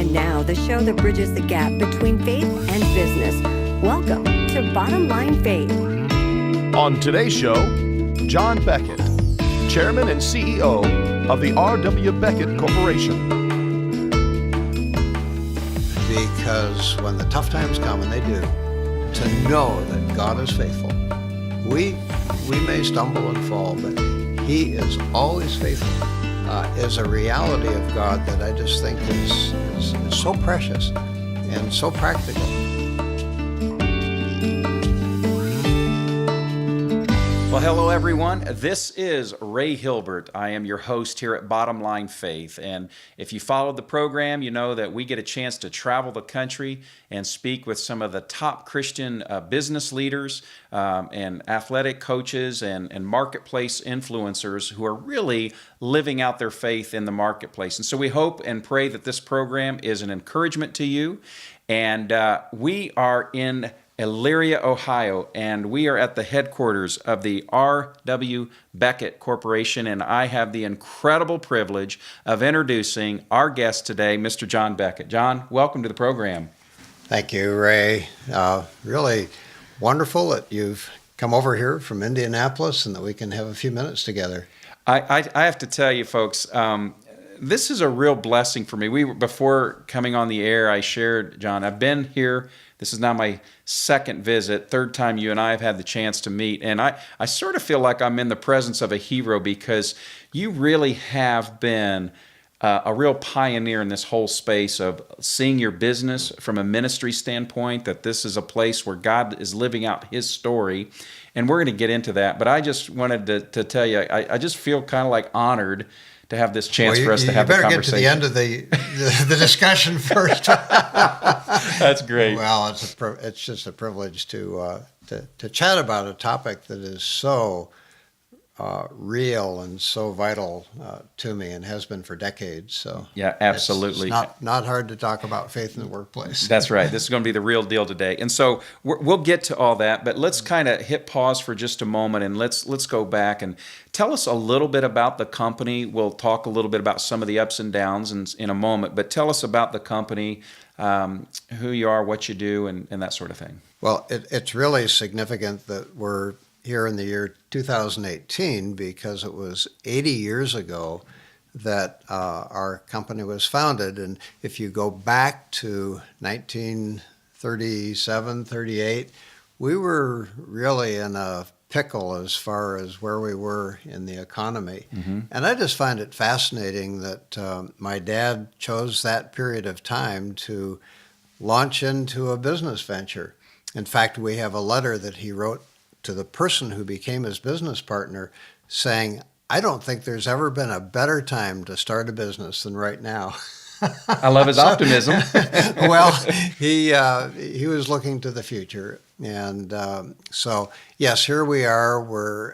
And now, the show that bridges the gap between faith and business. Welcome to Bottom Line Faith. On today's show, John Beckett, Chairman and CEO of the R.W. Beckett Corporation. Because when the tough times come, and they do, to know that God is faithful. We may stumble and fall, but He is always faithful. Is a reality of God that I just think is so precious and so practical. Well, hello everyone. This is Ray Hilbert. I am your host here at Bottom Line Faith. And if you followed the program, you know that we get a chance to travel the country and speak with some of the top Christian business leaders and athletic coaches and marketplace influencers who are really living out their faith in the marketplace. And so we hope and pray that this program is an encouragement to you. And we are in Elyria, Ohio, and we are at the headquarters of the R.W. Beckett Corporation, and I have the incredible privilege of introducing our guest today, Mr. John Beckett. John, welcome to the program. Thank you, Ray. Really wonderful that you've come over here from Indianapolis and that we can have a few minutes together. I have to tell you, folks, this is a real blessing for me. Before coming on the air, I shared, John, I've been here. This is now my second visit, third time you and I have had the chance to meet. And I sort of feel like I'm in the presence of a hero because you really have been a real pioneer in this whole space of seeing your business from a ministry standpoint, that this is a place where God is living out His story. And we're going to get into that. But I just wanted to tell you, I just feel kind of like honored to have this chance for us to have the conversation. You better get to the end of the discussion first. That's great. Well, it's just a privilege to chat about a topic that is so real and so vital to me and has been for decades. So yeah, absolutely. It's not hard to talk about faith in the workplace. That's right. This is going to be the real deal today. And so we'll get to all that, but let's kind of hit pause for just a moment and let's go back and tell us a little bit about the company. We'll talk a little bit about some of the ups and downs in a moment, but tell us about the company, who you are, what you do, and that sort of thing. Well, it's really significant that we're here in the year 2018 because it was 80 years ago that our company was founded. And if you go back to 1937, 38, we were really in a pickle as far as where we were in the economy. Mm-hmm. And I just find it fascinating that my dad chose that period of time to launch into a business venture. In fact, we have a letter that he wrote to the person who became his business partner saying, I don't think there's ever been a better time to start a business than right now. I love his optimism. Well, he was looking to the future. And so, yes, here we are. We're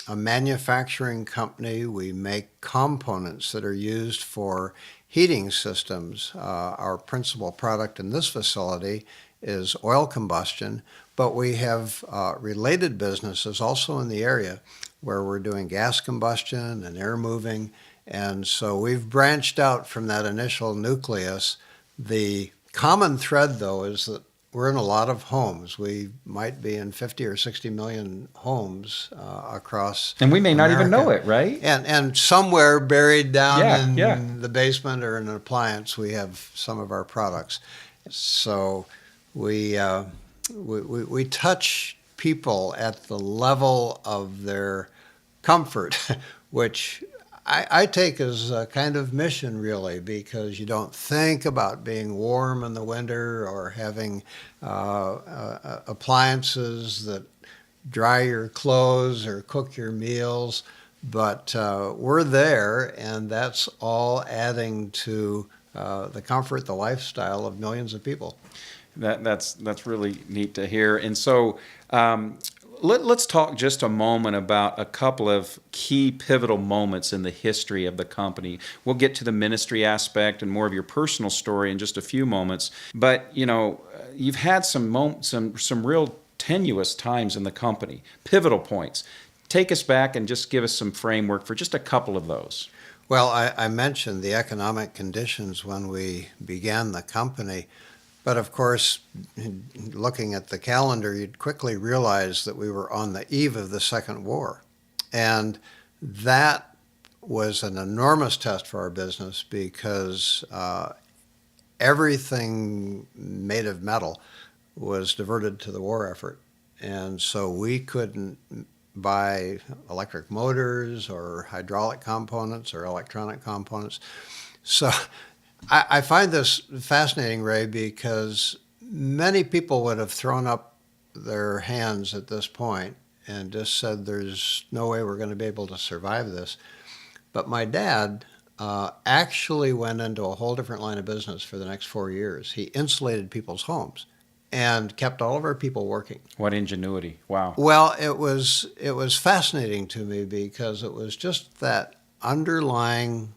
a manufacturing company. We make components that are used for heating systems. Our principal product in this facility is oil combustion, but we have related businesses also in the area where we're doing gas combustion and air moving. And so we've branched out from that initial nucleus. The common thread, though, is that we're in a lot of homes. We might be in 50 or 60 million homes across And we may not America. even know it, right? And somewhere buried down Yeah. the basement or in an appliance, we have some of our products. So we touch people at the level of their comfort, which I take as a kind of mission, really, because you don't think about being warm in the winter or having appliances that dry your clothes or cook your meals, but we're there, and that's all adding to the comfort, the lifestyle of millions of people. That's really neat to hear. And so let's talk just a moment about a couple of key pivotal moments in the history of the company. We'll get to the ministry aspect and more of your personal story in just a few moments. But, you know, you've had some real tenuous times in the company, pivotal points. Take us back and just give us some framework for just a couple of those. Well, I mentioned the economic conditions when we began the company, but of course, looking at the calendar, you'd quickly realize that we were on the eve of the Second War. And that was an enormous test for our business because everything made of metal was diverted to the war effort. And so we couldn't buy electric motors or hydraulic components or electronic components. So I find this fascinating, Ray, because many people would have thrown up their hands at this point and just said, there's no way we're going to be able to survive this. But my dad actually went into a whole different line of business for the next 4 years. He insulated people's homes and kept all of our people working. What ingenuity. Wow. Well, it was fascinating to me because it was just that underlying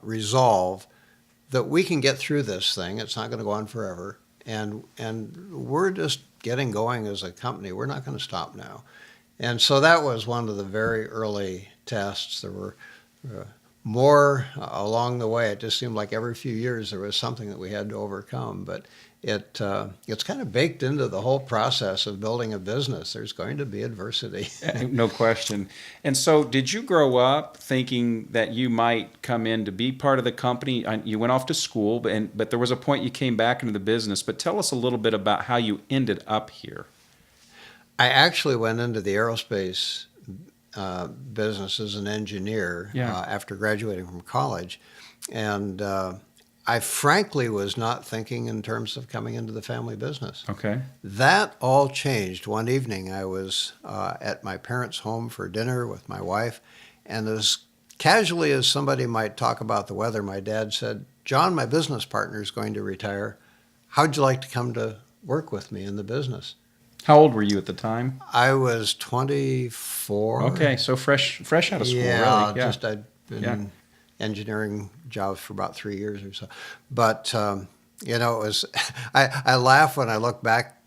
resolve that we can get through this thing. It's not going to go on forever. And we're just getting going as a company. We're not going to stop now. And so that was one of the very early tests. There were more along the way. It just seemed like every few years there was something that we had to overcome. But it's kind of baked into the whole process of building a business. There's going to be adversity. No question. And so did you grow up thinking that you might come in to be part of the company? You went off to school, but there was a point you came back into the business. But tell us a little bit about how you ended up here. I actually went into the aerospace business as an engineer after graduating from college. And I frankly was not thinking in terms of coming into the family business. Okay. That all changed. One evening I was at my parents' home for dinner with my wife, and as casually as somebody might talk about the weather, my dad said, "John, my business partner is going to retire. How'd you like to come to work with me in the business?" How old were you at the time? I was 24. Okay, so fresh out of school, yeah, really. just I'd been engineering jobs for about 3 years or so. But, it was, I laugh when I look back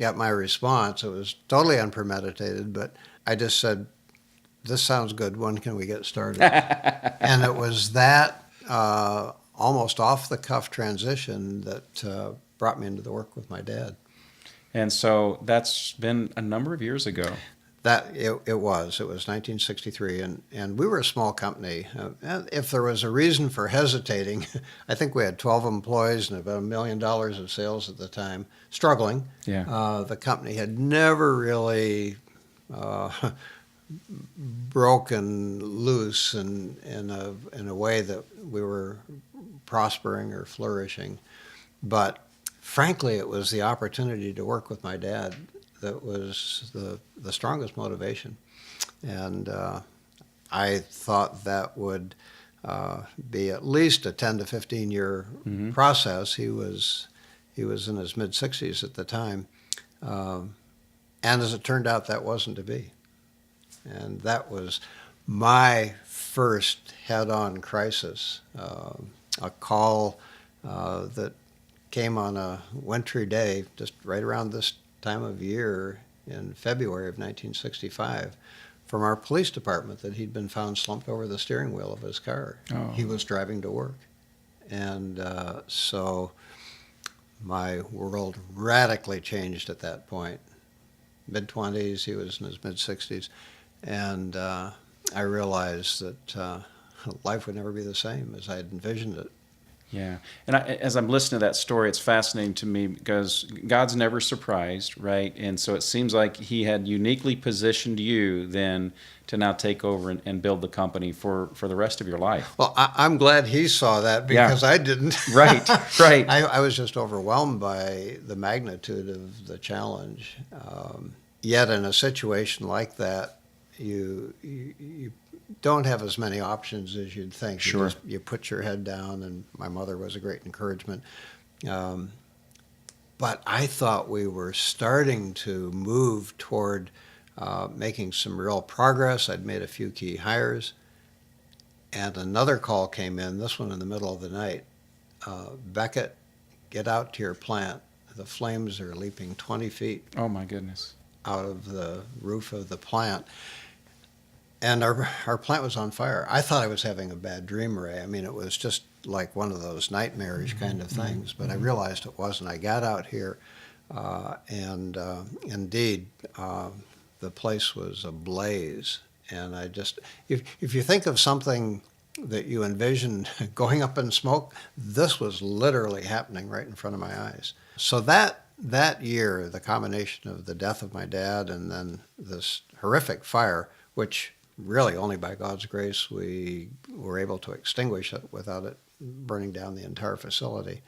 at my response. It was totally unpremeditated, but I just said, "This sounds good. When can we get started?" And it was that almost off-the-cuff transition that brought me into the work with my dad. And so that's been a number of years ago. It was 1963, and we were a small company. If there was a reason for hesitating, I think we had 12 employees and about $1 million of sales at the time, struggling. Yeah. The company had never really broken loose in a way that we were prospering or flourishing. But frankly, it was the opportunity to work with my dad that was the strongest motivation. And I thought that would be at least a 10 to 15 year process. He was in his mid-60s at the time. And as it turned out, that wasn't to be. And that was my first head-on crisis, a call that came on a wintry day, just right around this time of year in February of 1965, from our police department that he'd been found slumped over the steering wheel of his car. Oh. He was driving to work. And so my world radically changed at that point. Mid-20s, he was in his mid-60s. And I realized that life would never be the same as I had envisioned it. Yeah. And as I'm listening to that story, it's fascinating to me because God's never surprised, right? And so it seems like he had uniquely positioned you then to now take over and build the company for the rest of your life. Well, I'm glad he saw that because I didn't. Right. I was just overwhelmed by the magnitude of the challenge. Yet in a situation like that, you don't have as many options as you'd think. Sure. You put your head down, and my mother was a great encouragement. But I thought we were starting to move toward making some real progress. I'd made a few key hires, and another call came in, this one in the middle of the night. Beckett, get out to your plant. The flames are leaping 20 feet Oh, my goodness. out of the roof of the plant. and our plant was on fire. I thought I was having a bad dream, Ray. I mean, it was just like one of those nightmarish kind of things, but I realized it wasn't. I got out here, and indeed, the place was ablaze. And I just, if you think of something that you envisioned going up in smoke, this was literally happening right in front of my eyes. So that year, the combination of the death of my dad and then this horrific fire, which really only by God's grace we were able to extinguish it without it burning down the entire facility.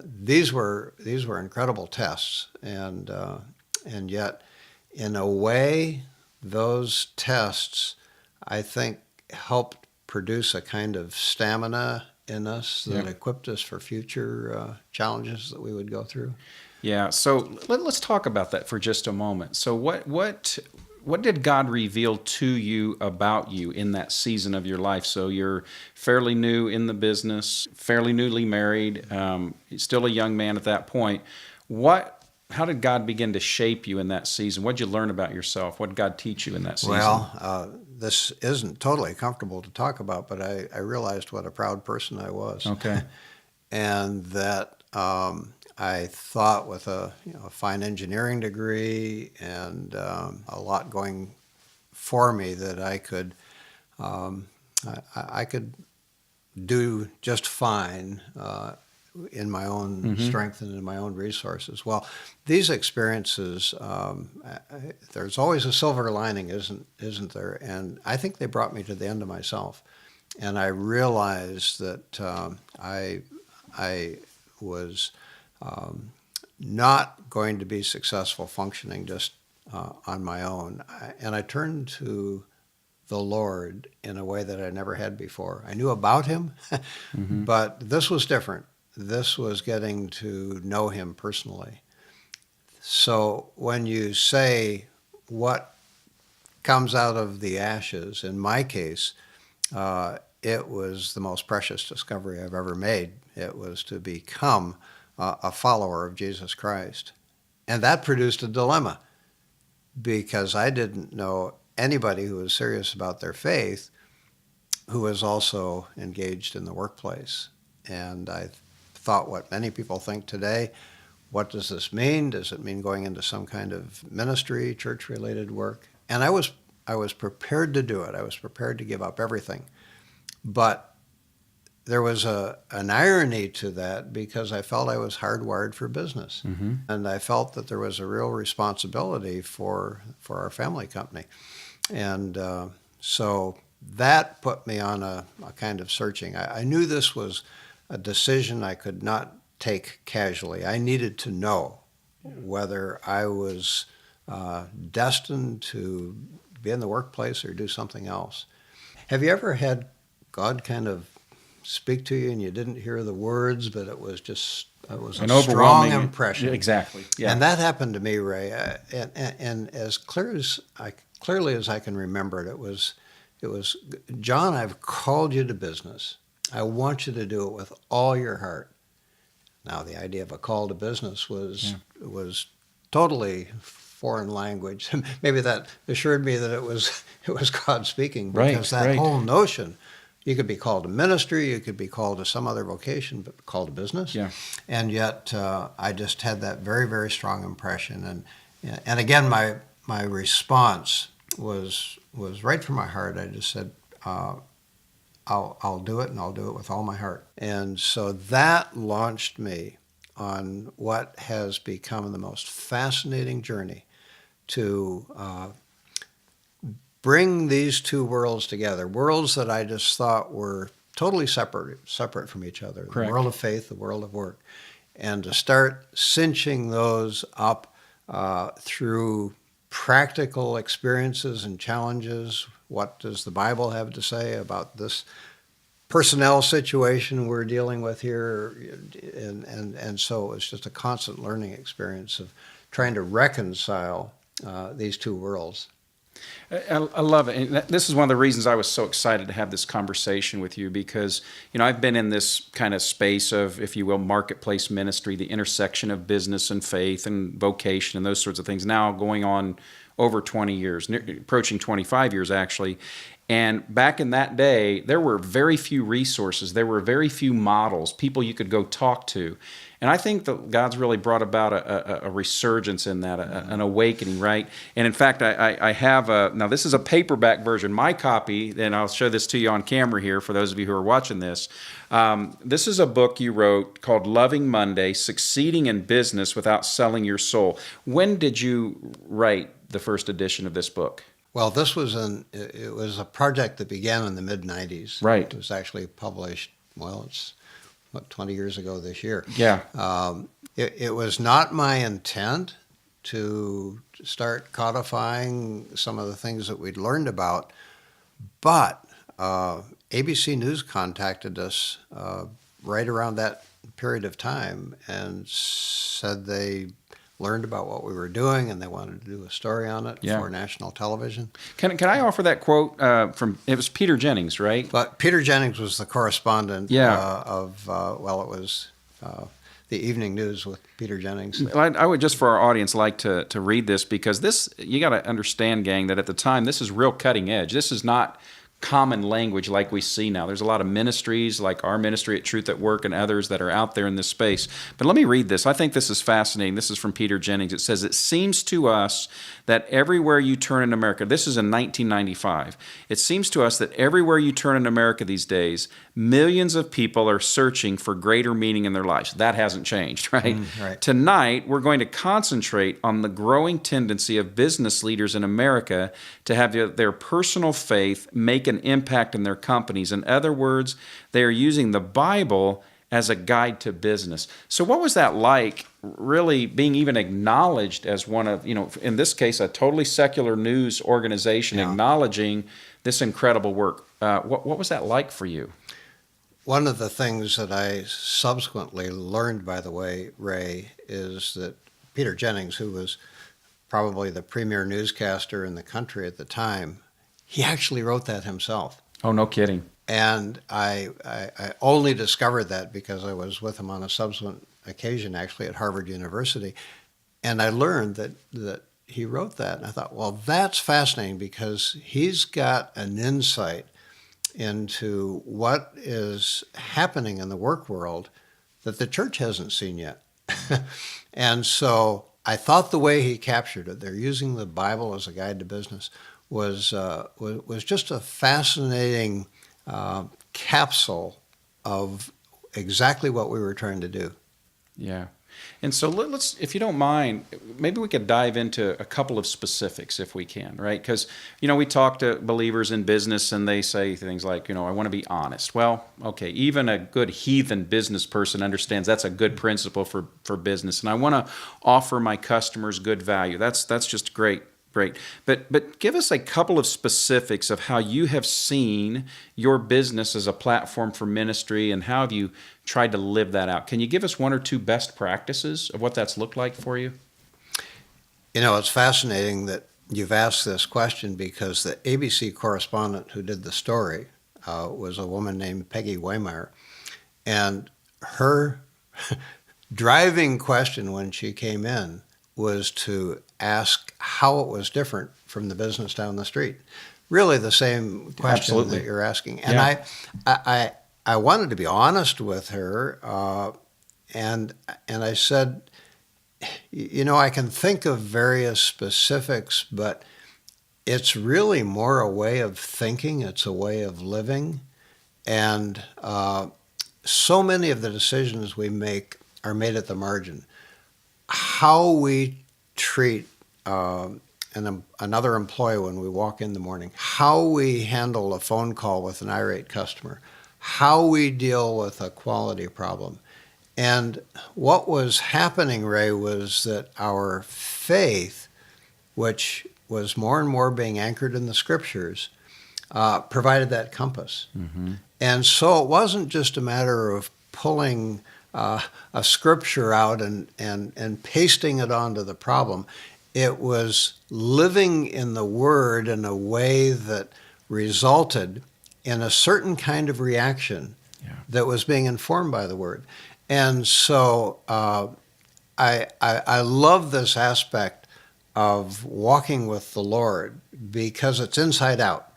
These were incredible tests, and yet, in a way, those tests, I think, helped produce a kind of stamina in us that equipped us for future challenges that we would go through. Yeah. So let's talk about that for just a moment. So what did God reveal to you about you in that season of your life? So you're fairly new in the business, fairly newly married, still a young man at that point. How did God begin to shape you in that season? What did you learn about yourself? What did God teach you in that season? Well, this isn't totally comfortable to talk about, but I realized what a proud person I was. Okay. And that I thought with a fine engineering degree and a lot going for me that I could do just fine in my own strength and in my own resources. Well, these experiences, there's always a silver lining, isn't there? And I think they brought me to the end of myself. And I realized that I was not going to be successful functioning just on my own. And I turned to the Lord in a way that I never had before. I knew about him, but this was different. This was getting to know him personally. So when you say what comes out of the ashes, in my case, it was the most precious discovery I've ever made. It was to become a follower of Jesus Christ. And that produced a dilemma, because I didn't know anybody who was serious about their faith who was also engaged in the workplace. And I thought what many people think today, what does this mean? Does it mean going into some kind of ministry, church-related work? And I was prepared to do it. I was prepared to give up everything. But there was an irony to that, because I felt I was hardwired for business. And I felt that there was a real responsibility for our family company. And so that put me on a kind of searching. I knew this was a decision I could not take casually. I needed to know whether I was destined to be in the workplace or do something else. Have you ever had God kind of speak to you and you didn't hear the words, but it was a strong impression? Exactly. Yeah. And that happened to me, Ray. And as clearly as I can remember it, it was, John, I've called you to business. I want you to do it with all your heart. Now, the idea of a call to business was totally foreign language. Maybe that assured me that it was God speaking, because that whole notion, you could be called to ministry, you could be called to some other vocation, but called to business. Yeah. And yet, I just had that very, very strong impression. And again, my response was right from my heart. I just said, I'll do it, and I'll do it with all my heart. And so that launched me on what has become the most fascinating journey to bring these two worlds together, worlds that I just thought were totally separate from each other, Correct. The world of faith, the world of work, and to start cinching those up through practical experiences and challenges. What does the Bible have to say about this personnel situation we're dealing with here? And so it's just a constant learning experience of trying to reconcile these two worlds. I love it. And this is one of the reasons I was so excited to have this conversation with you, because, I've been in this kind of space of, if you will, marketplace ministry, the intersection of business and faith and vocation and those sorts of things, now going on over 20 years, approaching 25 years actually. And back in that day, there were very few resources. There were very few models, people you could go talk to. And I think that God's really brought about a resurgence in that, an awakening, right? And in fact, I have now this is a paperback version. My copy, and I'll show this to you on camera here for those of you who are watching this. This is a book you wrote called Loving Monday, Succeeding in Business Without Selling Your Soul. When did you write the first edition of this book? Well, it was a project that began in the mid-'90s. Right. It was actually published, it's 20 years ago this year. Yeah. It was not my intent to start codifying some of the things that we'd learned about, but ABC News contacted us right around that period of time and said they learned about what we were doing and they wanted to do a story on it for national television. Can I offer that quote from, it was Peter Jennings, right? But Peter Jennings was the correspondent of, it was the Evening News with Peter Jennings. I would just for our audience like to read this, because this, you got to understand, gang, that at the time this is real cutting edge. This is not common language like we see now. There's a lot of ministries like our ministry at Truth at Work and others that are out there in this space. But let me read this. I think this is fascinating. This is from Peter Jennings. It says, "It seems to us that everywhere you turn in America," this is in 1995, "it seems to us that everywhere you turn in America these days, millions of people are searching for greater meaning in their lives." That hasn't changed, right? Right. Tonight, we're going to concentrate on the growing tendency of business leaders in America to have their personal faith make an impact in their companies. In other words, they are using the Bible as a guide to business. So what was that like, really being even acknowledged as one of, in this case, a totally secular news organization acknowledging this incredible work? What was that like for you? One of the things that I subsequently learned, by the way, Ray, is that Peter Jennings, who was probably the premier newscaster in the country at the time, he actually wrote that himself. Oh, no kidding. And I only discovered that because I was with him on a subsequent occasion, actually at Harvard University, and I learned that he wrote that. And I thought, well, that's fascinating because he's got an insight into what is happening in the work world that the church hasn't seen yet. And so I thought the way he captured it, they're using the Bible as a guide to business, was just a fascinating capsule of exactly what we were trying to do. Yeah. And so let's, if you don't mind, maybe we could dive into a couple of specifics if we can, right? Because, we talk to believers in business and they say things like, I want to be honest. Well, okay, even a good heathen business person understands that's a good principle for business. And I want to offer my customers good value. That's just great. But give us a couple of specifics of how you have seen your business as a platform for ministry and how have you tried to live that out. Can you give us one or two best practices of what that's looked like for you? It's fascinating that you've asked this question because the ABC correspondent who did the story was a woman named Peggy Waymeyer. And her driving question when she came in was to ask how it was different from the business down the street. Really the same question that you're asking. And I wanted to be honest with her, and I said, I can think of various specifics, but it's really more a way of thinking, it's a way of living, and so many of the decisions we make are made at the margin. How we treat another employee when we walk in the morning, how we handle a phone call with an irate customer, how we deal with a quality problem. And what was happening, Ray, was that our faith, which was more and more being anchored in the scriptures, provided that compass. Mm-hmm. And so it wasn't just a matter of pulling a scripture out and pasting it onto the problem. It was living in the Word in a way that resulted in a certain kind of reaction that was being informed by the Word. And so I love this aspect of walking with the Lord because it's inside out.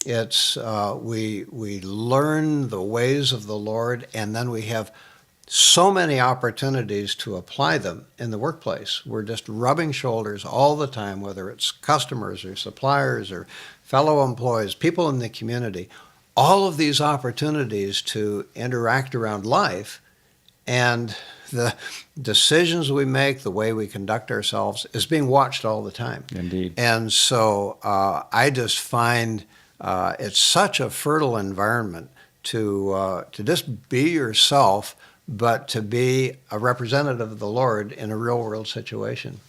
It's we learn the ways of the Lord, and then we have so many opportunities to apply them in the workplace. We're just rubbing shoulders all the time, whether it's customers or suppliers or fellow employees, people in the community. All of these opportunities to interact around life, and the decisions we make, the way we conduct ourselves, is being watched all the time. Indeed. And so I just find it's such a fertile environment to just be yourself, but to be a representative of the Lord in a real world situation.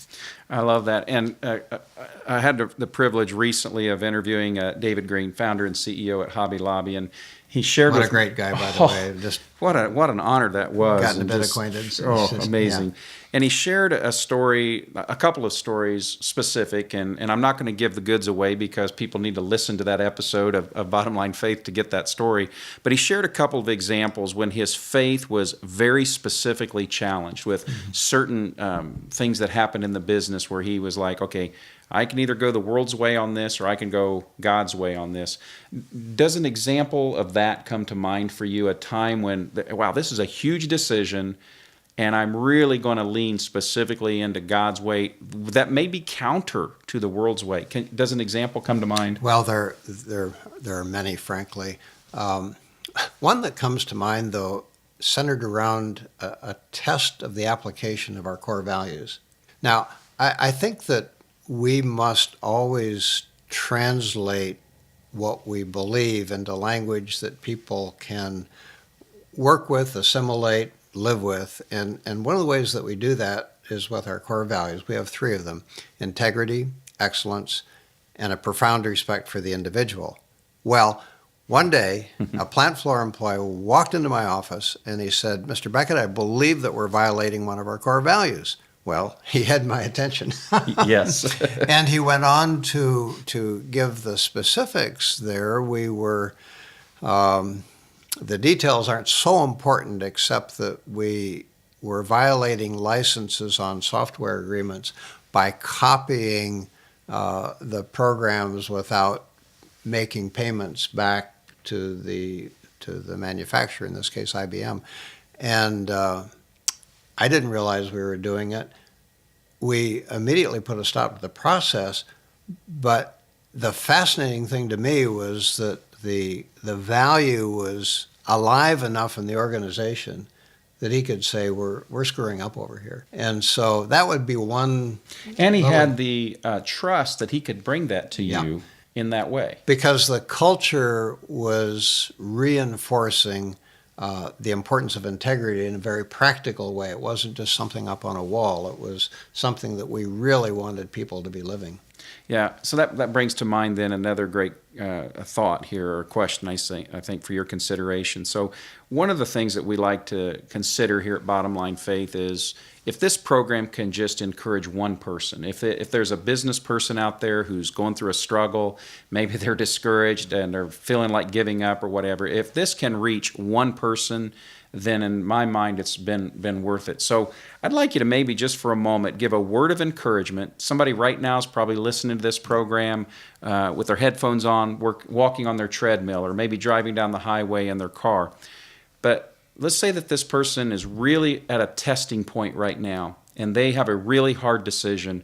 I love that. And I had the privilege recently of interviewing David Green, founder and CEO at Hobby Lobby, and he shared What with a great guy, by the way. Just what an honor that was. gotten a bit Just, acquainted. Oh, amazing. Yeah. And he shared a story, a couple of stories specific, and I'm not going to give the goods away because people need to listen to that episode of Bottom Line Faith to get that story. But he shared a couple of examples when his faith was very specifically challenged with certain things that happened in the business where he was like, okay, I can either go the world's way on this or I can go God's way on this. Does an example of that come to mind for you, a time when, wow, this is a huge decision and I'm really going to lean specifically into God's way that may be counter to the world's way? Does an example come to mind? Well, there are many, frankly. One that comes to mind, though, centered around a test of the application of our core values. Now, I think that we must always translate what we believe into language that people can work with, assimilate, live with. And one of the ways that we do that is with our core values. We have three of them: integrity, excellence, and a profound respect for the individual. Well, one day, a plant floor employee walked into my office and he said, "Mr. Beckett, I believe that we're violating one of our core values." Well, he had my attention. Yes. And he went on to give the specifics there. We were, the details aren't so important except that we were violating licenses on software agreements by copying the programs without making payments back to the manufacturer, in this case IBM. And I didn't realize we were doing it. We immediately put a stop to the process, but the fascinating thing to me was that the value was alive enough in the organization that he could say, we're screwing up over here. And so that would be one. And he had the trust that he could bring that to you in that way. Because the culture was reinforcing the importance of integrity in a very practical way. It wasn't just something up on a wall. It was something that we really wanted people to be living. Yeah, so that brings to mind then another great thought here, or question, I think, for your consideration. So one of the things that we like to consider here at Bottom Line Faith is if this program can just encourage one person, if there's a business person out there who's going through a struggle, maybe they're discouraged and they're feeling like giving up or whatever, if this can reach one person, then in my mind it's been worth it. So I'd like you to maybe just for a moment give a word of encouragement. Somebody right now is probably listening to this program with their headphones on, walking on their treadmill, or maybe driving down the highway in their car. But let's say that this person is really at a testing point right now, and they have a really hard decision,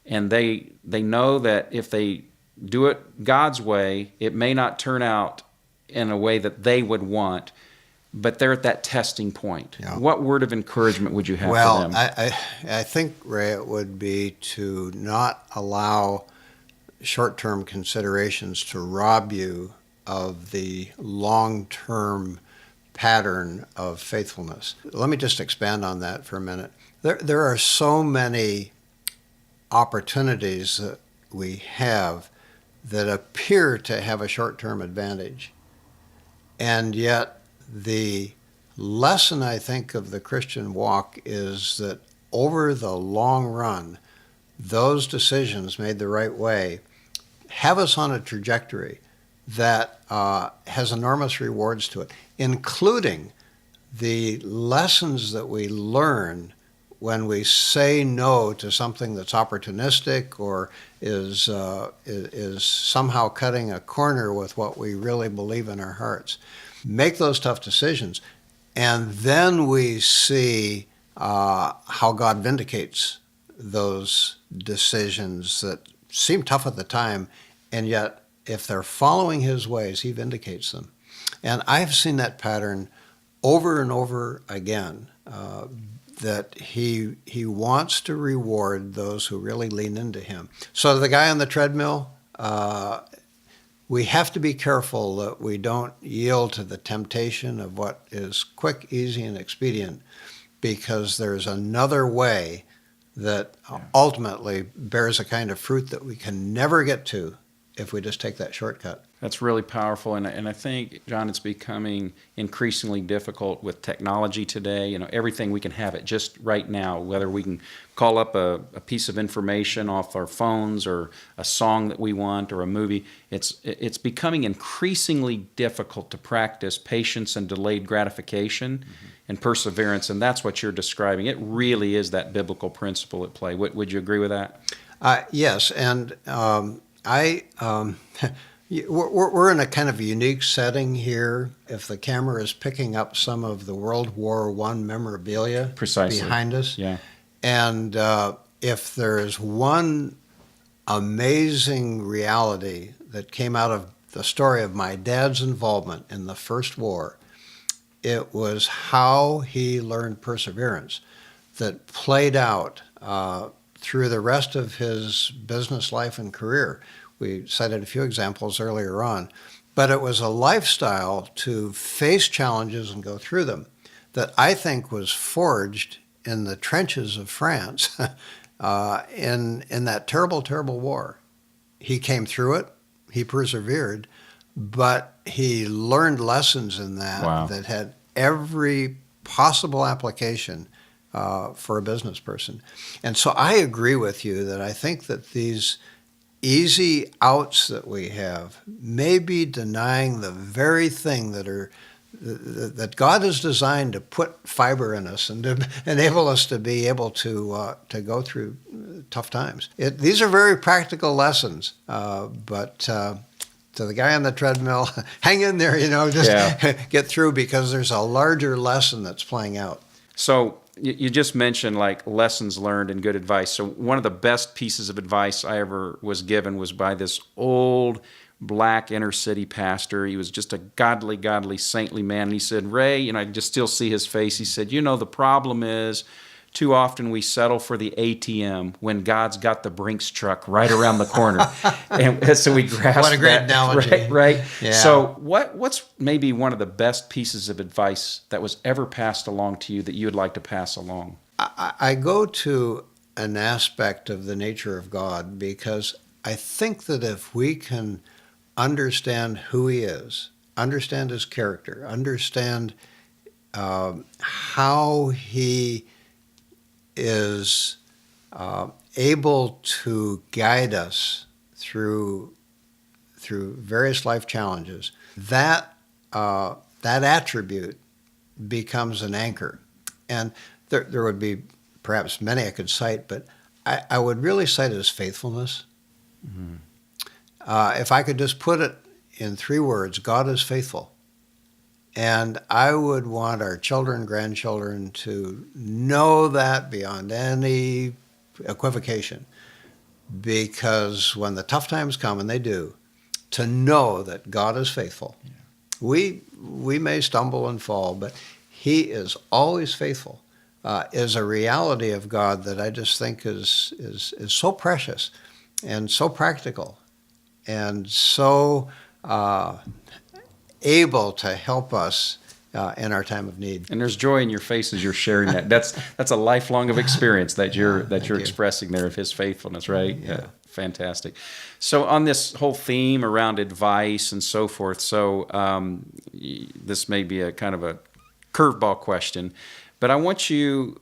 and they know that if they do it God's way, it may not turn out in a way that they would want, but they're at that testing point. Yeah. What word of encouragement would you have for them? Well, I think, Ray, it would be to not allow short-term considerations to rob you of the long-term pattern of faithfulness. Let me just expand on that for a minute. There are so many opportunities that we have that appear to have a short-term advantage, and yet the lesson, I think, of the Christian walk is that over the long run, those decisions made the right way have us on a trajectory that has enormous rewards to it, including the lessons that we learn when we say no to something that's opportunistic or is somehow cutting a corner with what we really believe in our hearts. Make those tough decisions, and then we see how God vindicates those decisions that seem tough at the time, and yet if they're following His ways, He vindicates them. And I've seen that pattern over and over again, that he wants to reward those who really lean into Him. So the guy on the treadmill, we have to be careful that we don't yield to the temptation of what is quick, easy, and expedient, because there's another way that ultimately bears a kind of fruit that we can never get to if we just take that shortcut. That's really powerful, and I think, John, it's becoming increasingly difficult with technology today. You know, everything we can have it just right now, whether we can call up a piece of information off our phones or a song that we want or a movie. It's becoming increasingly difficult to practice patience and delayed gratification and perseverance, and that's what you're describing. It really is that biblical principle at play. Would you agree with that? Yes, and we're in a kind of unique setting here. If the camera is picking up some of the World War I memorabilia behind us, and if there is one amazing reality that came out of the story of my dad's involvement in the First War, it was how he learned perseverance that played out through the rest of his business life and career. We cited a few examples earlier on, but it was a lifestyle to face challenges and go through them that I think was forged in the trenches of France in that terrible, terrible war. He came through it, he persevered, but he learned lessons in that that had every possible application for a business person. And so I agree with you that I think that these easy outs that we have may be denying the very thing that God has designed to put fiber in us and to enable us to be able to go through tough times. These are very practical lessons, but to the guy on the treadmill, hang in there, get through, because there's a larger lesson that's playing out. So you just mentioned like lessons learned and good advice. So one of the best pieces of advice I ever was given was by this old black inner city pastor. He was just a godly, saintly man. And he said, Ray, I just still see his face. He said, the problem is too often we settle for the ATM when God's got the Brinks truck right around the corner. And so we grasp What a great analogy. Right? Yeah. So what's maybe one of the best pieces of advice that was ever passed along to you that you would like to pass along? I go to an aspect of the nature of God because I think that if we can understand who He is, understand His character, understand how He is able to guide us through various life challenges, that attribute becomes an anchor. And there would be perhaps many I could cite, but I would really cite His faithfulness. Mm-hmm. If I could just put it in 3 words, God is faithful. And I would want our children, grandchildren to know that beyond any equivocation. Because when the tough times come, and they do, to know that God is faithful. Yeah. We may stumble and fall, but He is always faithful, is a reality of God that I just think is so precious and so practical and so able to help us in our time of need. And there's joy in your face as you're sharing that. That's a lifelong of experience that you're expressing there of His faithfulness, right? Yeah. Fantastic. So on this whole theme around advice and so forth, this may be a kind of a curveball question, but I want you,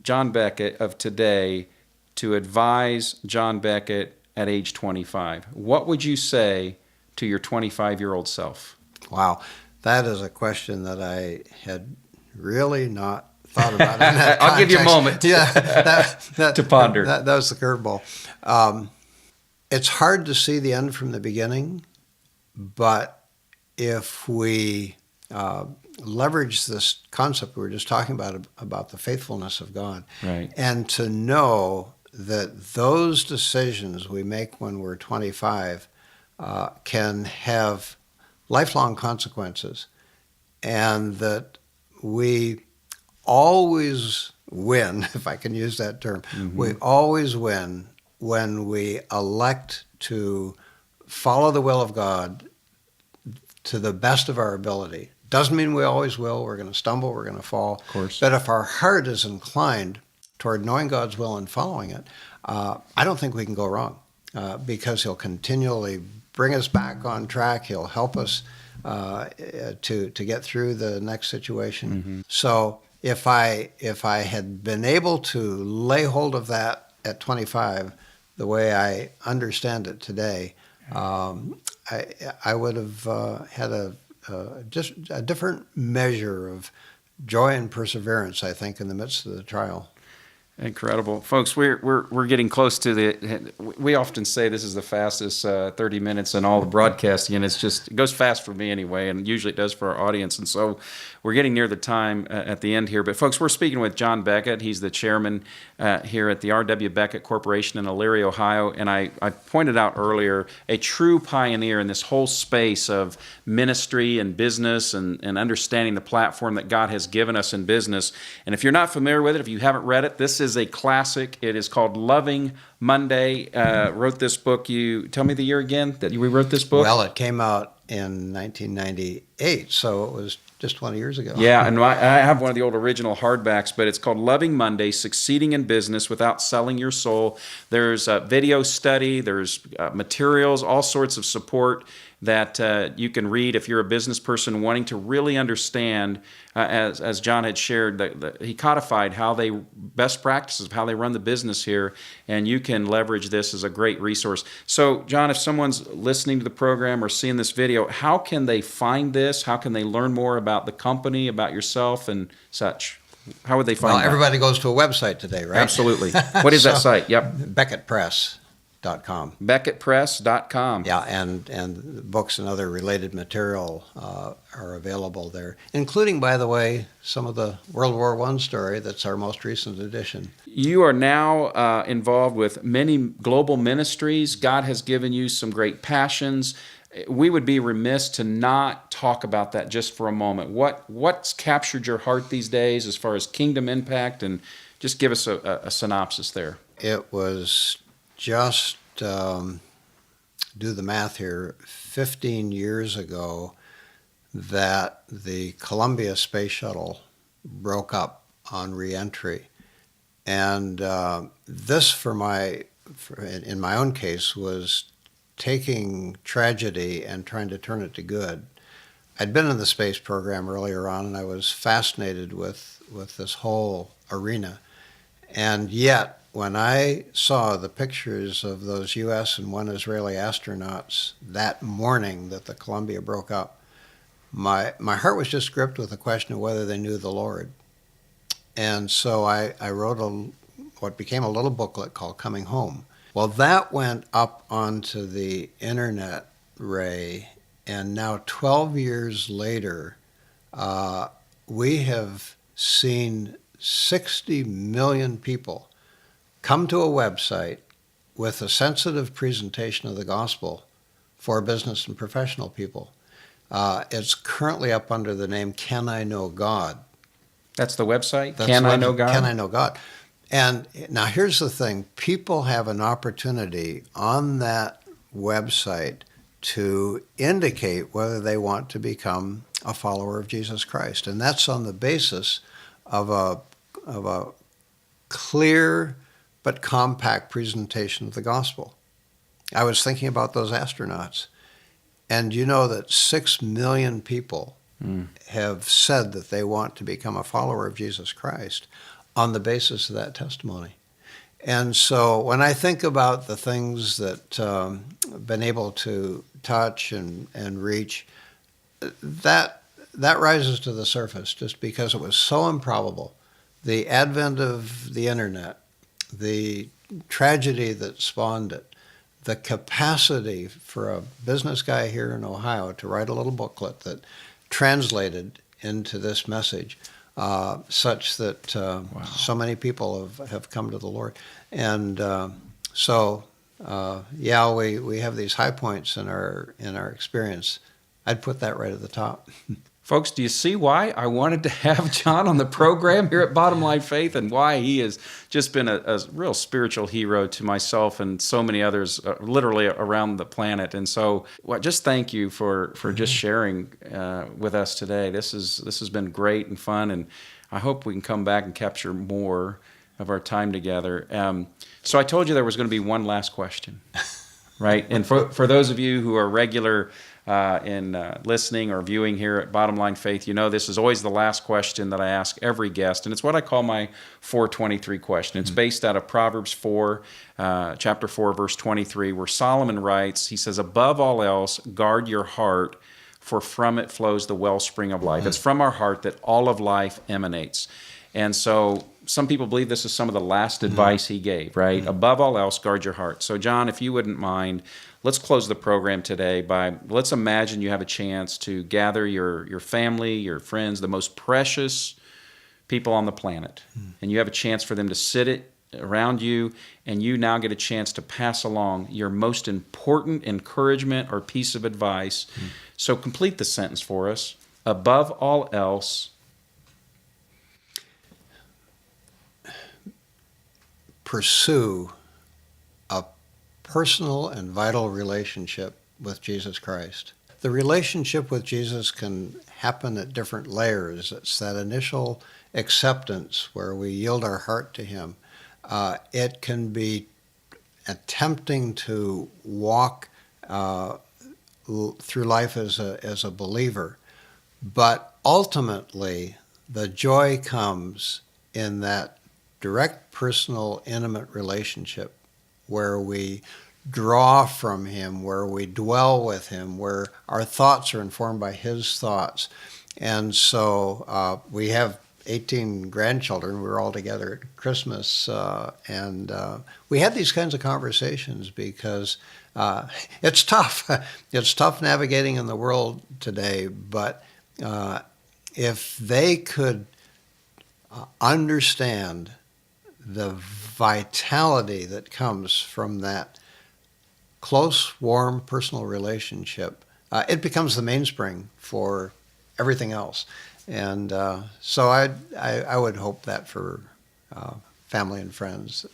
John Beckett of today, to advise John Beckett at age 25. What would you say to your 25-year-old self? Wow, that is a question that I had really not thought about in that I'll give you a context. moment Yeah, to ponder. That was the curveball. It's hard to see the end from the beginning, but if we leverage this concept we were just talking about the faithfulness of God, Right. and to know that those decisions we make when we're 25 can have lifelong consequences, and that we always win, if I can use that term. Mm-hmm. We always win when we elect to follow the will of God to the best of our ability. Doesn't mean we always will. We're going to stumble, we're going to fall. Of course. But if our heart is inclined toward knowing God's will and following it, I don't think we can go wrong, because He'll continually bring us back on track. He'll help us to get through the next situation. Mm-hmm. So if I had been able to lay hold of that at 25, the way I understand it today, I would have had just a different measure of joy and perseverance, I think, in the midst of the trial. Incredible. Folks, we're getting close to the, we often say this is the fastest 30 minutes in all the broadcasting, and it goes fast for me anyway, and usually it does for our audience. And so we're getting near the time at the end here. But folks, we're speaking with John Beckett. He's the chairman here at the R.W. Beckett Corporation in Elyria, Ohio. And I pointed out earlier, a true pioneer in this whole space of ministry and business and understanding the platform that God has given us in business. And if you're not familiar with it, if you haven't read it, this is a classic. It is called Loving Monday. Wrote this book. You tell me the year again that we wrote this book. Well, it came out in 1998, so it was just 20 years ago. Yeah, and I have one of the old original hardbacks, but it's called Loving Monday, Succeeding in Business Without Selling Your Soul. There's a video study, there's materials, all sorts of support that you can read if you're a business person wanting to really understand, as John had shared, he codified how they, best practices of how they run the business here, and you can leverage this as a great resource. So, John, if someone's listening to the program or seeing this video, how can they find this? How can they learn more about the company, about yourself and such? How would they find that? Well, everybody goes to a website today, right? Absolutely. What is that site? Yep. BeckettPress.com. BeckettPress.com. Yeah, and books and other related material are available there, including, by the way, some of the World War I story that's our most recent edition. You are now involved with many global ministries. God has given you some great passions. We would be remiss to not talk about that just for a moment. What's captured your heart these days as far as kingdom impact? And just give us a synopsis there. It was just, do the math here, 15 years ago that the Columbia Space Shuttle broke up on reentry. And this, in my own case, was taking tragedy and trying to turn it to good. I'd been in the space program earlier on, and I was fascinated with this whole arena. And yet, when I saw the pictures of those U.S. and one Israeli astronauts that morning that the Columbia broke up, my heart was just gripped with the question of whether they knew the Lord. And so I wrote what became a little booklet called Coming Home. Well, that went up onto the internet, Ray, and now 12 years later, we have seen 60 million people come to a website with a sensitive presentation of the gospel for business and professional people. It's currently up under the name Can I Know God? That's the website? That's Can the I website, Know God? Can I Know God? And now here's the thing. People have an opportunity on that website to indicate whether they want to become a follower of Jesus Christ. And that's on the basis of a clear but compact presentation of the gospel. I was thinking about those astronauts. And you know that 6 million people have said that they want to become a follower of Jesus Christ on the basis of that testimony. And so when I think about the things that I've been able to touch and reach, that rises to the surface just because it was so improbable the advent of the internet, the tragedy that spawned it, the capacity for a business guy here in Ohio to write a little booklet that translated into this message, such that so many people have come to the Lord. And we have these high points in our experience. I'd put that right at the top. Folks, do you see why I wanted to have John on the program here at Bottom Line Faith, and why he has just been a real spiritual hero to myself and so many others literally around the planet. And so just thank you for just sharing with us today. This has been great and fun, and I hope we can come back and capture more of our time together. So I told you there was going to be one last question, right? And for those of you who are regular in listening or viewing here at Bottom Line Faith, you know this is always the last question that I ask every guest, and it's what I call my 423 question. It's based out of Proverbs 4, chapter 4, verse 23, where Solomon writes, he says, "Above all else, guard your heart, for from it flows the wellspring of life." It's from our heart that all of life emanates. And so some people believe this is some of the last advice he gave, right? Above all else, guard your heart. So John, if you wouldn't mind, let's close the program today let's imagine you have a chance to gather your family, your friends, the most precious people on the planet. And you have a chance for them to sit around you, and you now get a chance to pass along your most important encouragement or piece of advice. So complete the sentence for us. Above all else, pursue a personal and vital relationship with Jesus Christ. The relationship with Jesus can happen at different layers. It's that initial acceptance where we yield our heart to Him. It can be attempting to walk through life as a believer, but ultimately the joy comes in that direct, personal, intimate relationship where we draw from Him, where we dwell with Him, where our thoughts are informed by His thoughts. And so we have 18 grandchildren. We were all together at Christmas, and we had these kinds of conversations because it's tough. It's tough navigating in the world today, but if they could understand the vitality that comes from that close, warm, personal relationship, it becomes the mainspring for everything else. And so I would hope that for family and friends,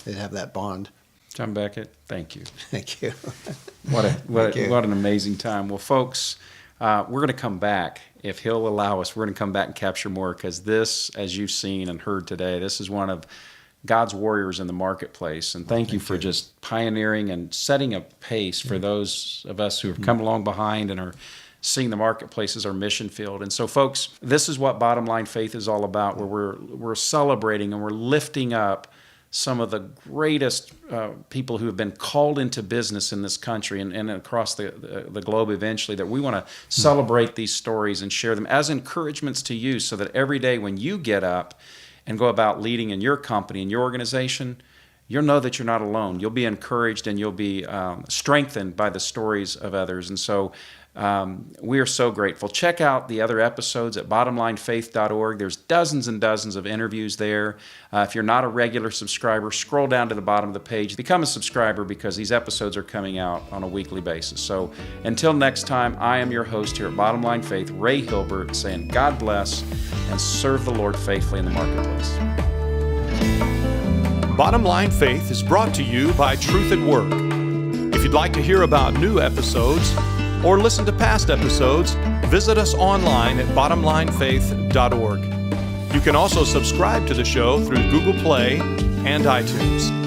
they'd have that bond. John Beckett, thank you. Thank you. What an amazing time. Well, folks, we're going to come back. If He'll allow us, we're going to come back and capture more, because this, as you've seen and heard today, this is one of God's warriors in the marketplace. And thank you for just pioneering and setting a pace for those of us who have come along behind and are seeing the marketplace as our mission field. And so, folks, this is what Bottom Line Faith is all about, where we're celebrating and we're lifting up some of the greatest people who have been called into business in this country and across the globe eventually, that we want to celebrate these stories and share them as encouragements to you, so that every day when you get up and go about leading in your company, in your organization, you'll know that you're not alone. You'll be encouraged and you'll be strengthened by the stories of others. And so we are so grateful. Check out the other episodes at bottomlinefaith.org. There's dozens and dozens of interviews there. If you're not a regular subscriber, scroll down to the bottom of the page. Become a subscriber, because these episodes are coming out on a weekly basis. So until next time, I am your host here at Bottom Line Faith, Ray Hilbert, saying God bless and serve the Lord faithfully in the marketplace. Bottom Line Faith is brought to you by Truth at Work. If you'd like to hear about new episodes or listen to past episodes, visit us online at bottomlinefaith.org. You can also subscribe to the show through Google Play and iTunes.